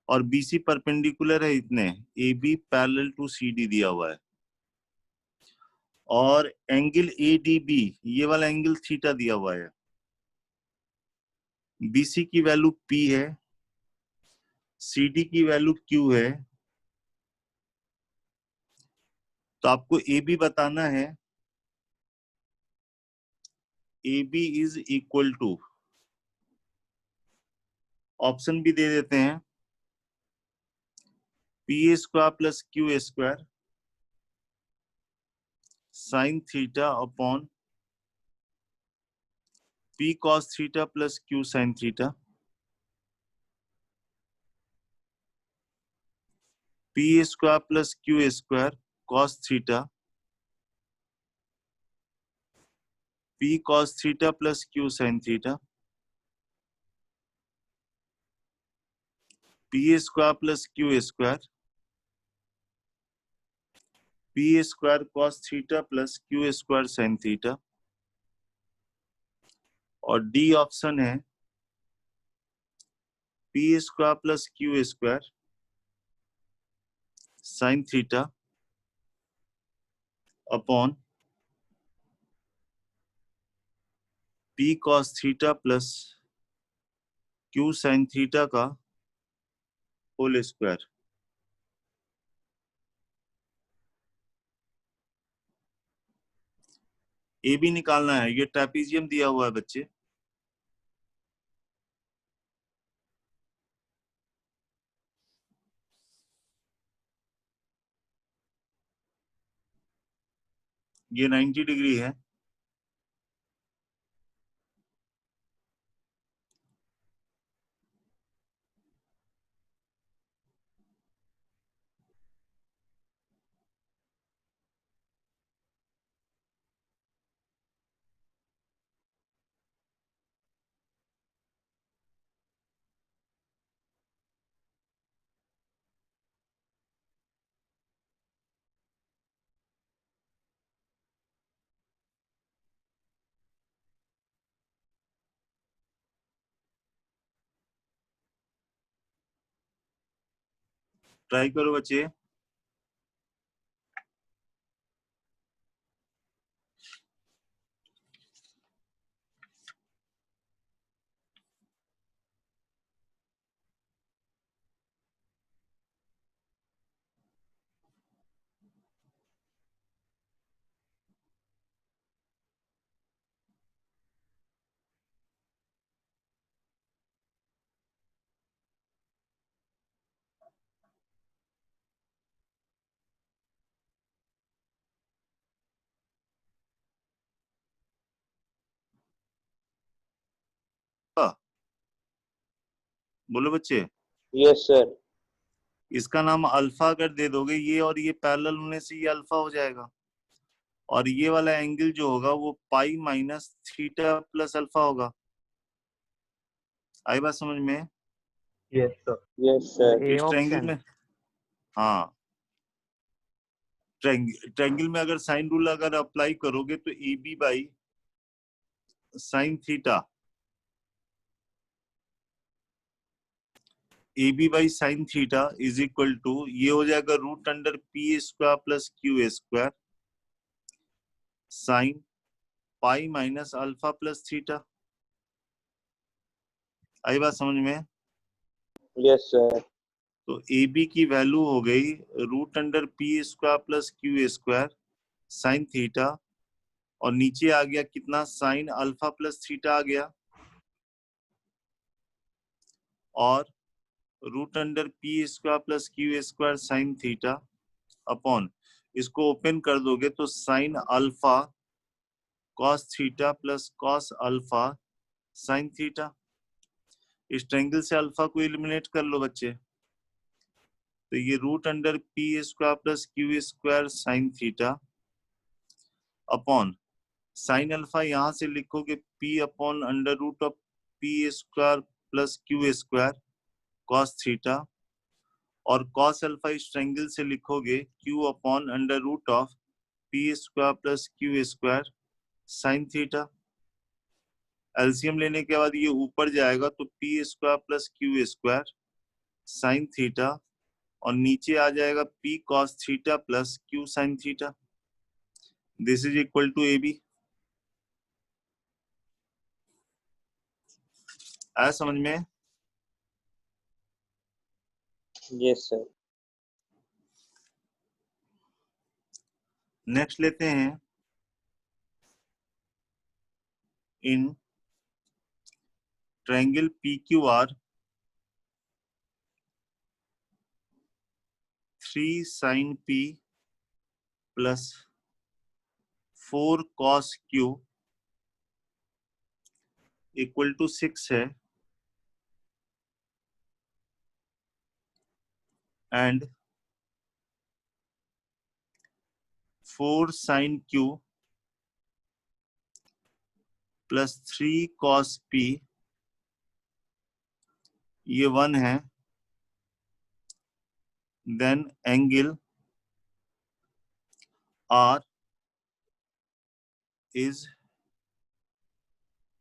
और BC परपेंडिकुलर है इतने, AB पैरेलल टू CD दिया हुआ है और एंगल ADB ये वाला एंगल थीटा दिया हुआ है। BC की वैल्यू P है, CD की वैल्यू Q है, तो आपको AB बताना है। AB is equal to, option भी दे देते हैं, PA square plus QA square sine theta upon P cos theta plus Q sine theta. PA square plus QA square cos theta, P cos theta plus Q sine theta. PA square plus QA square PA square cos theta plus QA square sine theta. और D option है PA square plus QA square sine theta upon P cos theta plus Q sine theta का whole square. ए भी निकालना है, ये trapezium दिया हुआ है बच्चे। ये 90 डिग्री है, ट्राई करो बच्चे। बोलो बच्चे। Yes sir. इसका नाम अल्फा अगर दे दोगे, ये और ये पैरेलल होने से ये अल्फा हो जाएगा और ये वाला एंगल जो होगा वो pi minus theta plus alpha होगा। आई बात समझ में? Yes sir. Yes sir. A is triangle option. में, हाँ, ट्रायंगल में अगर साइन रूल अगर अप्लाई करोगे तो A B by sine theta, A B by sine theta is equal to, ये हो जाएगा root under P square plus Q square sine pi minus alpha plus theta. आई बात समझ में? Yes sir. तो ए बी की वैल्यू हो गई root under P square plus Q square sine theta, और नीचे आ गया कितना, साइन अल्फा प्लस थीटा आ गया, और root under P square plus Q square sine theta upon, इसको ओपन कर दोगे तो sine alpha cos theta plus cos alpha sine theta. इस ट्रायंगल से अल्फा को एलिमिनेट कर लो बच्चे, तो ये root under P square plus Q square sine theta upon sine alpha यहां से लिखोगे P upon under root of P square plus Q square cos theta, और कॉस अल्फा इस ट्रायंगल से लिखोगे Q upon under root of P square plus Q square sine theta. LCM लेने के बाद ये ऊपर जाएगा तो P square plus Q square sine theta, और नीचे आ जाएगा P cos theta plus Q sine theta. This is equal to A B. आया समझ में? Yes sir. नेक्स्ट लेते हैं in triangle P Q R 3 sine P plus 4 cos Q equal to 6 है, and 4 sine Q plus 3 cos P ये 1 है, then angle R is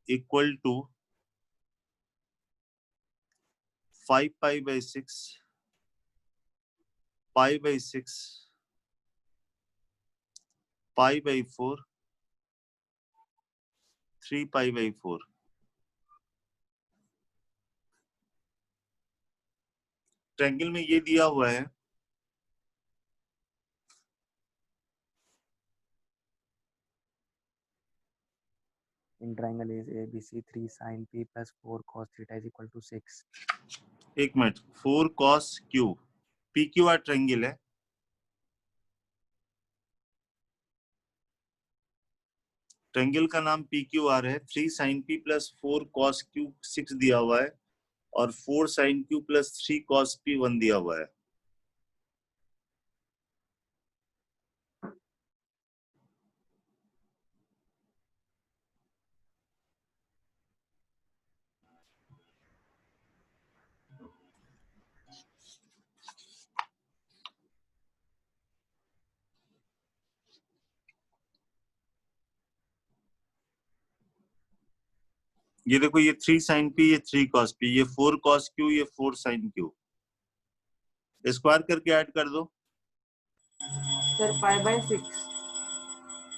equal to 5 pi by 6 pi by 6 pi by 4 3 pi by 4। Triangle में ये दिया हुआ है In triangle is ABC 3 sin P plus 4 cos theta is equal to 6. एक मिनट, 4 cos Q P Q R triangle है, triangle का नाम पी क्यू आर है। 3 sine P plus 4 cos Q 6 दिया हुआ है, और 4 sine Q plus 3 cos P 1 दिया हुआ है। ये देखो, ये 3 साइन पी, ये 3 cos P, ये 4 cos Q, ये 4 साइन Q, स्क्वायर करके ऐड कर दो। Sir pi by 6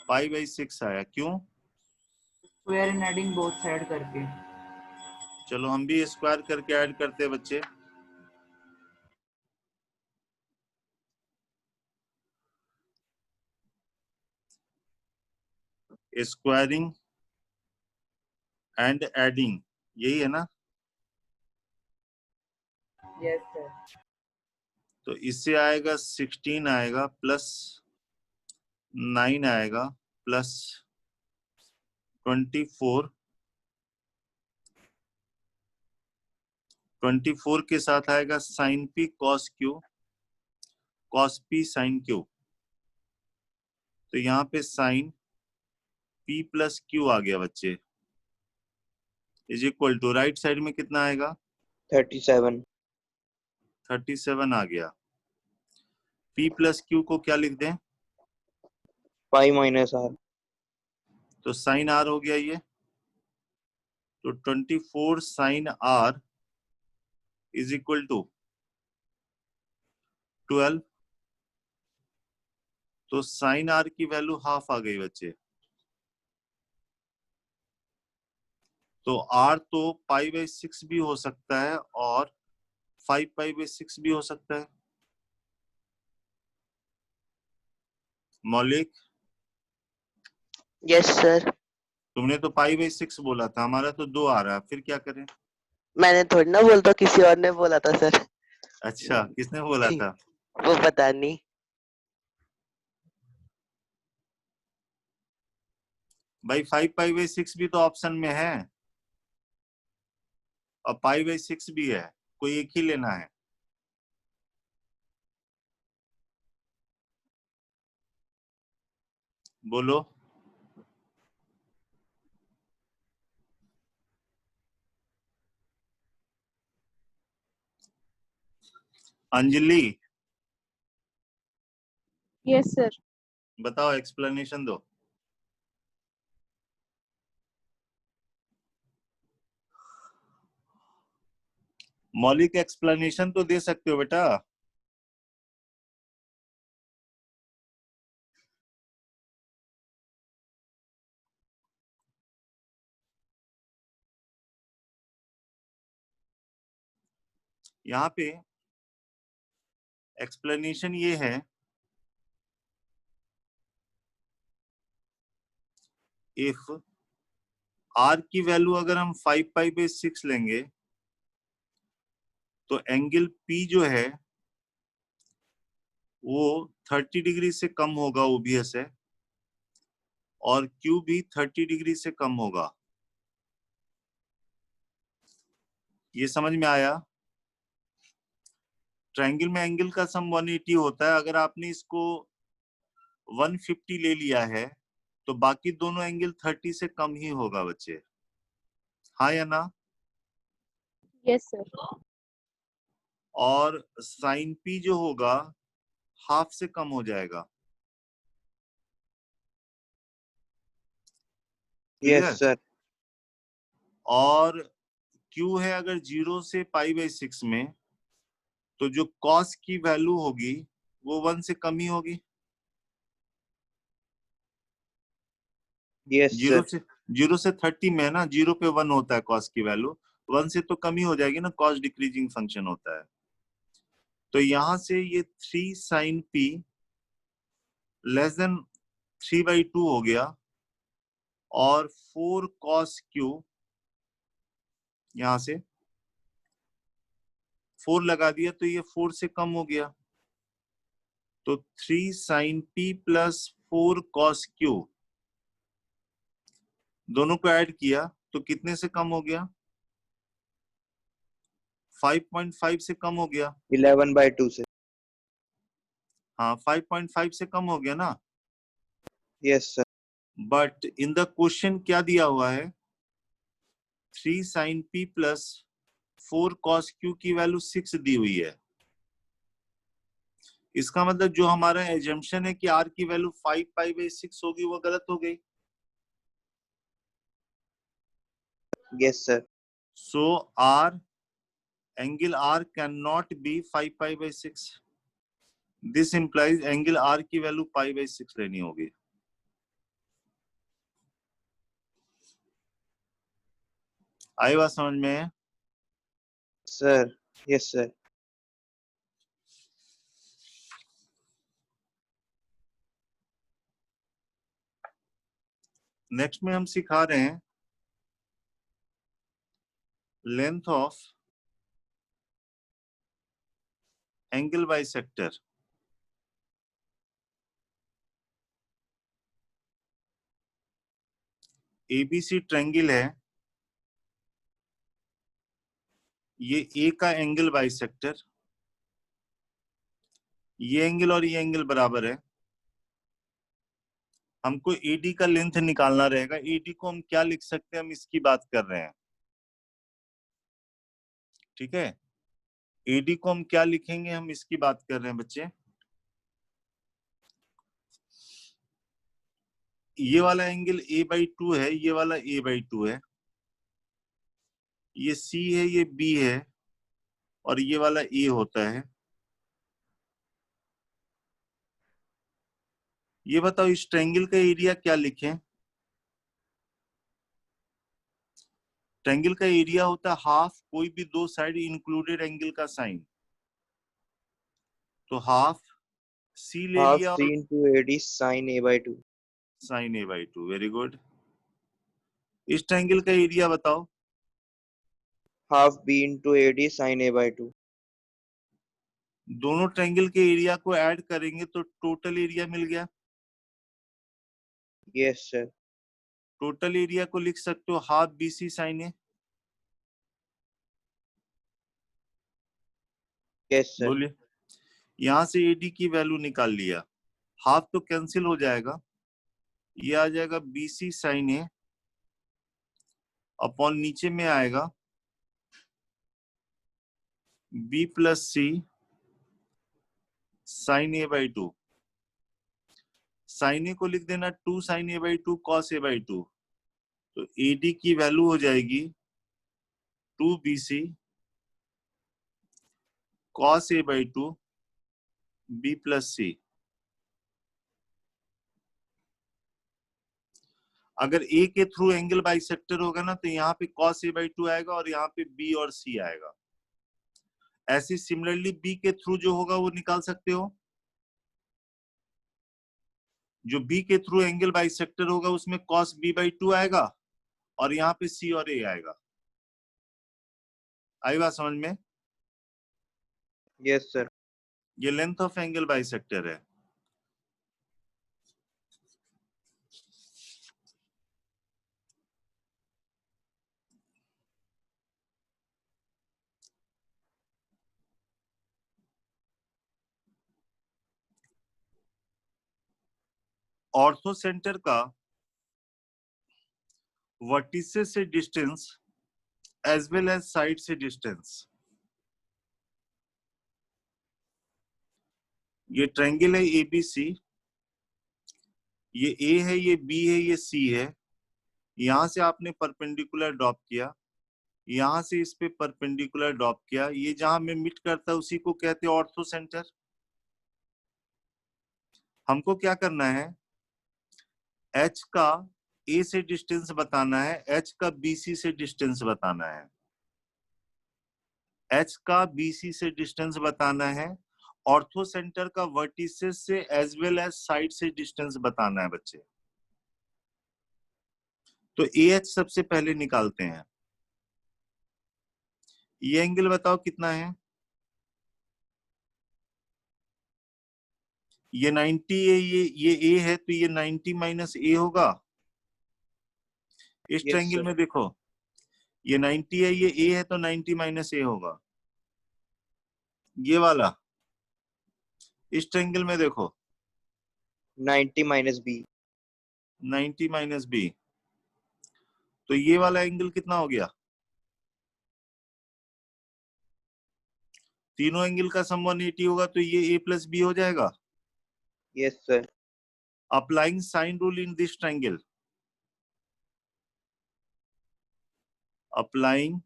pi by 6 आया, क्यों? स्क्वायर इन एडिंग बोथ साइड करके। चलो हम भी स्क्वायर करके ऐड करते हैं बच्चे। स्क्वायरिंग एंड एडिंग, यही है ना? Yes sir. तो इससे आएगा 16 आएगा प्लस 9 आएगा प्लस 24, 24 के साथ आएगा sine P cos Q, cos P sine Q. तो यहाँ पे साइन पी प्लस क्यू आ गया बच्चे, is equal to right side में कितना आएगा? 37। 37 आ गया। पी प्लस क्यू को क्या लिख दें? Pi minus R. तो साइन आर हो गया ये, तो 24 sine R is equal to 12। तो साइन आर की वैल्यू हाफ आ गई बच्चे। तो आर तो पाई बाई 6 भी हो सकता है और 5π/6 भी हो सकता है। मौलिक, यस सर। तुमने तो π/6 बोला था, हमारा तो 2 आ रहा है, फिर क्या करें? मैंने थोड़ी ना बोलता, किसी और ने बोला था सर। अच्छा, किसने बोला था? वो पता नहीं। भाई 5π/6 भी तो ऑप्शन में है और π/6 भी है, कोई एक ही लेना है। बोलो। Anjali, yes sir. बताओ, एक्सप्लेनेशन दो। मौलिक एक्सप्लेनेशन तो दे सकते हो बेटा। यहाँ पे एक्सप्लेनेशन ये है, इफ r की वैल्यू अगर हम 5π/6 लेंगे तो एंगल P जो है वो 30 डिग्री से कम होगा ओबियस है, और Q भी 30 डिग्री से कम होगा। ये समझ में आया? ट्रायंगल में एंगल का सम 180 होता है। अगर आपने इसको 150 ले लिया है तो बाकी दोनों एंगल 30 से कम ही होगा बच्चे, हाँ या ना? Yes sir. और साइन P जो होगा हाफ से कम हो जाएगा। Yes clear? सर। और Q है अगर 0 से π/6 में, तो जो cos की वैल्यू होगी वो 1 से कम ही होगी। Yes zero sir. से 30 में है ना, 0 पे 1 होता है cos की वैल्यू, 1 से तो कम ही हो जाएगी ना, cos डिक्रीजिंग फंक्शन होता है। तो यहां से ये 3 sin P लेस देन 3/2 हो गया, और 4 cos Q, यहां से 4 लगा दिया तो ये 4 से कम हो गया, तो 3 sin P plus 4 cos Q, दोनों को ऐड किया तो कितने से कम हो गया? 5.5 से कम हो गया। 11/2 से। हाँ, 5.5 से कम हो गया ना। Yes sir. But in the question क्या दिया हुआ है? 3 sin P plus 4 cos Q की वैल्यू 6 दी हुई है। इसका मतलब जो हमारा एजम्पशन है कि R की वैल्यू 5π/6 होगी वो गलत हो गई। Yes sir. So R, angle R can not be 5π/6। This implies angle R की वैल्यू π/6 लेनी होगी। आई बात समझ में? सर। Yes sir. नेक्स्ट में हम सिखा रहे हैं length of angle bisector. ABC triangle है, ये ए का एंगल बाइसेक्टर, ये एंगल और ये एंगल बराबर है। हमको एडी का लेंथ निकालना रहेगा। एडी को हम क्या लिख सकते हैं, हम इसकी बात कर रहे हैं, ठीक है? एडी को हम क्या लिखेंगे, हम इसकी बात कर रहे हैं बच्चे। ये वाला एंगल a/2 है, ये वाला a/2 है, ये C है, ये B है, और ये वाला A होता है। ये बताओ इस ट्रायंगल का एरिया क्या लिखें? ट्रायंगल का एरिया होता है हाफ कोई भी दो साइड इंक्लूडेड एंगल का साइन, तो हाफ सी ले Half लिया C और into AD sin A by 2. Sine A by 2। Very good. इस ट्रायंगल का एरिया बताओ। Half B into AD sin A by 2. दोनों ट्रायंगल के एरिया को ऐड करेंगे तो टोटल एरिया मिल गया। Yes, sir. टोटल एरिया को लिख सकते हो हाफ बी सी साइन ए। Yes, sir. बोलिए। यहां से एडी की वैल्यू निकाल लिया, हाफ तो कैंसिल हो जाएगा, ये आ जाएगा B C sine A upon नीचे में आएगा B plus C sine A by 2। Sine A को लिख देना 2 sine A by 2 cos A by 2, तो एडी की वैल्यू हो जाएगी 2 B C cos A by 2 B plus C. अगर ए के थ्रू एंगल बाइसेक्टर होगा ना तो यहाँ पे कॉस ए बाई 2 आएगा और यहाँ पे बी और सी आएगा। ऐसे सिमिलरली बी के थ्रू जो होगा वो निकाल सकते हो। जो बी के थ्रू एंगल बाइसेक्टर होगा उसमें कॉस बी बाई 2 आएगा और यहाँ पे सी और ए आएगा। आई बात समझ में? Yes, sir. ये लेंथ ऑफ एंगल बाइसेक्टर है। ऑर्थो सेंटर का वर्टिसेस से distance as well as side से डिस्टेंस, ये ट्रायंगल है एबीसी, ये ए है, ये बी है, ये सी है। यहां से आपने परपेंडिकुलर ड्रॉप किया, यहां से इस पे परपेंडिकुलर ड्रॉप किया, ये जहां में मिट करता है उसी को कहते हैं ऑर्थो सेंटर। हमको क्या करना है, एच का ए से डिस्टेंस बताना है, एच का बीसी से डिस्टेंस बताना है, एच का बीसी से डिस्टेंस बताना है, ऑर्थो सेंटर का वर्टिसेस से एज वेल एज साइड से डिस्टेंस बताना है बच्चे। तो ए एच सबसे पहले निकालते हैं। ये एंगल बताओ कितना है? ये 90 है, ये ए है, तो ये 90 माइनस ए होगा। इस Yes, ट्रायंगल sir. में देखो, ये 90 है, ये ए है, तो 90 माइनस ए होगा। ये वाला इस ट्रायंगल में देखो 90 minus B. 90 माइनस बी, तो ये वाला एंगल कितना हो गया? तीनों एंगल का सम 180 होगा, तो ये ए प्लस बी हो जाएगा। Yes, sir. Applying sine rule in this triangle. Applying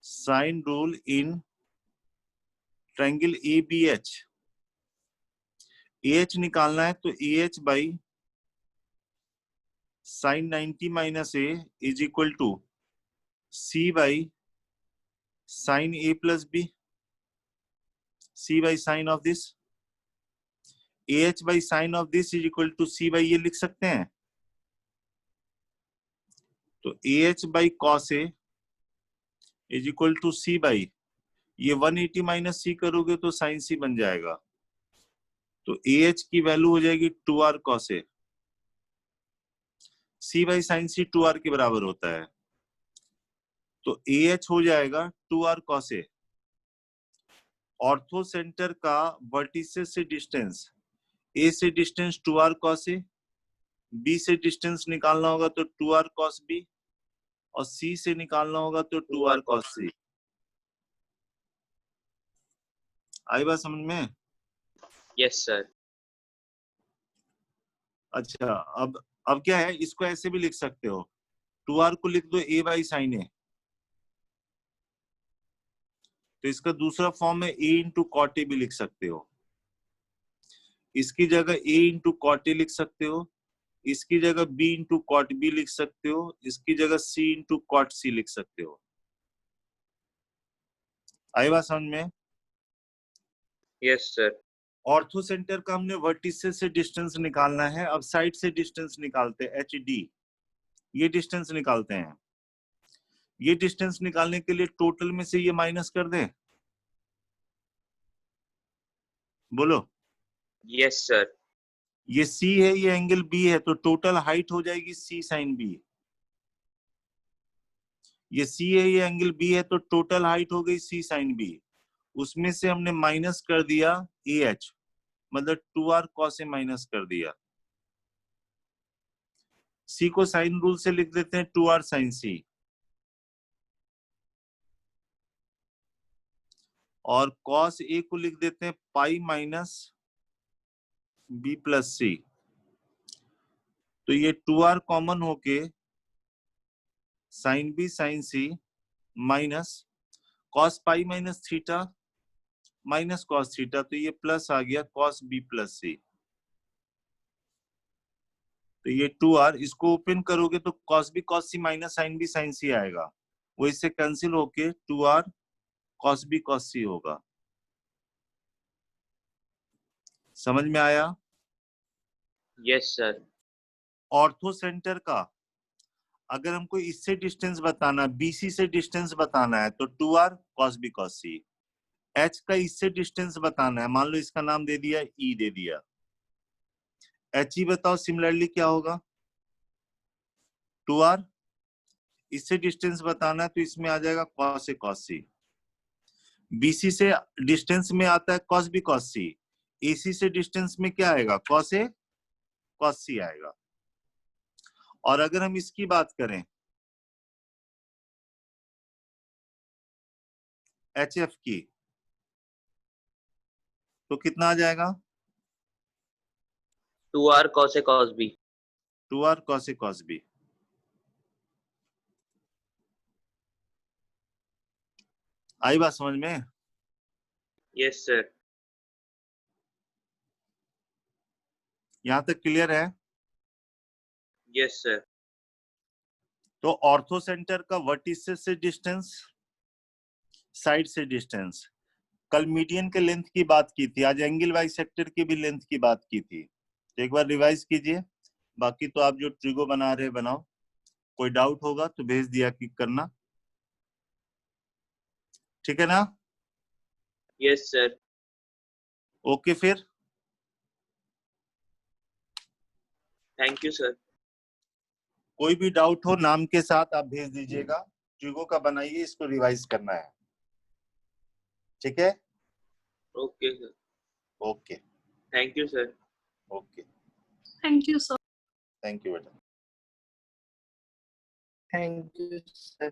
sine rule in triangle ABH. AH निकालना है तो AH by sin 90 minus A is equal to C by sin A plus B. C by sin of this. AH by sin of this is equal to C by ये लिख सकते हैं। तो AH by cos A is equal to C by ये 180 minus C करोगे तो sin C बन जाएगा। तो AH की वैल्यू हो जाएगी 2R cos A। C by sin C 2R के बराबर होता है, तो AH हो जाएगा 2R cos A। Ortho centre का वर्टिसेस से डिस्टेंस, A से distance 2R cos A, B से डिस्टेंस निकालना होगा तो 2R cos B, और C से निकालना होगा तो 2R cos C। आई बात समझ में? Yes, sir. अच्छा, अब क्या है, इसको ऐसे भी लिख सकते हो, 2R को लिख दो A बाई साइन ए, तो इसका दूसरा फॉर्म है A इंटू कॉट ए भी लिख सकते हो। इसकी जगह A इंटू कॉट ए लिख सकते हो, इसकी जगह b इंटू कॉट बी लिख सकते हो, इसकी जगह c इंटू कॉट सी लिख सकते हो। आई बात समझ में? Yes sir. ऑर्थो सेंटर का हमने वर्टिसेस से डिस्टेंस निकालना है, अब साइड से डिस्टेंस निकालते हैं, एच डी। ये डिस्टेंस निकालते हैं। ये डिस्टेंस निकालने के लिए टोटल में से ये माइनस कर दें, बोलो। Yes sir. ये C है, ये एंगल B है, तो टोटल हाइट हो जाएगी C साइन B। ये C है, ये एंगल B है, तो टोटल हाइट हो गई C साइन B। उसमें से हमने माइनस कर दिया AH, मतलब 2R cos A माइनस कर दिया। C को साइन रूल से लिख देते हैं 2R साइन C, और cos A को लिख देते हैं pi minus B plus C। तो ये 2R कॉमन होके sine B sine C minus cos pi minus theta minus cos theta, तो ये प्लस आ गया cos B प्लस C। तो ये 2R, इसको ओपन करोगे तो cos B cos C minus sine B sine C आएगा, वो इससे कैंसिल होके 2R cos B cos C होगा। समझ में आया? Yes sir. ऑर्थो सेंटर का अगर हमको इससे डिस्टेंस बताना, BC से डिस्टेंस बताना है तो 2R cos B cos C। H का इससे डिस्टेंस बताना है, मान लो इसका नाम दे दिया E दे दिया, HE बताओ सिमिलरली क्या होगा? 2R। इससे डिस्टेंस बताना है तो इसमें आ जाएगा cos A cos C। BC से डिस्टेंस में आता है cos B cos C। AC से डिस्टेंस में क्या आएगा? cos A cos C आएगा। और अगर हम इसकी बात करें HF की, तो कितना आ जाएगा? 2R cos A cos B। 2R cos A cos B। आई बात समझ में? Yes sir. यहां तक क्लियर है? Yes sir. तो ऑर्थो सेंटर का वर्टिसेस से डिस्टेंस, साइड से डिस्टेंस, कल मीडियन के लेंथ की बात की थी, आज एंगल बाइसेक्टर की भी लेंथ की बात की थी। तो एक बार रिवाइज कीजिए, बाकी तो आप जो ट्रिगो बना रहे बनाओ। कोई डाउट होगा तो भेज दिया कि करना, ठीक है ना? Yes sir. ओके फिर थैंक यू सर। कोई भी डाउट हो नाम के साथ आप भेज दीजिएगा। ट्रिगो का बनाइए, इसको रिवाइज करना है, ठीक है? Okay sir. Okay, thank you sir. Okay, thank you sir. Thank you बेटा। Thank you sir.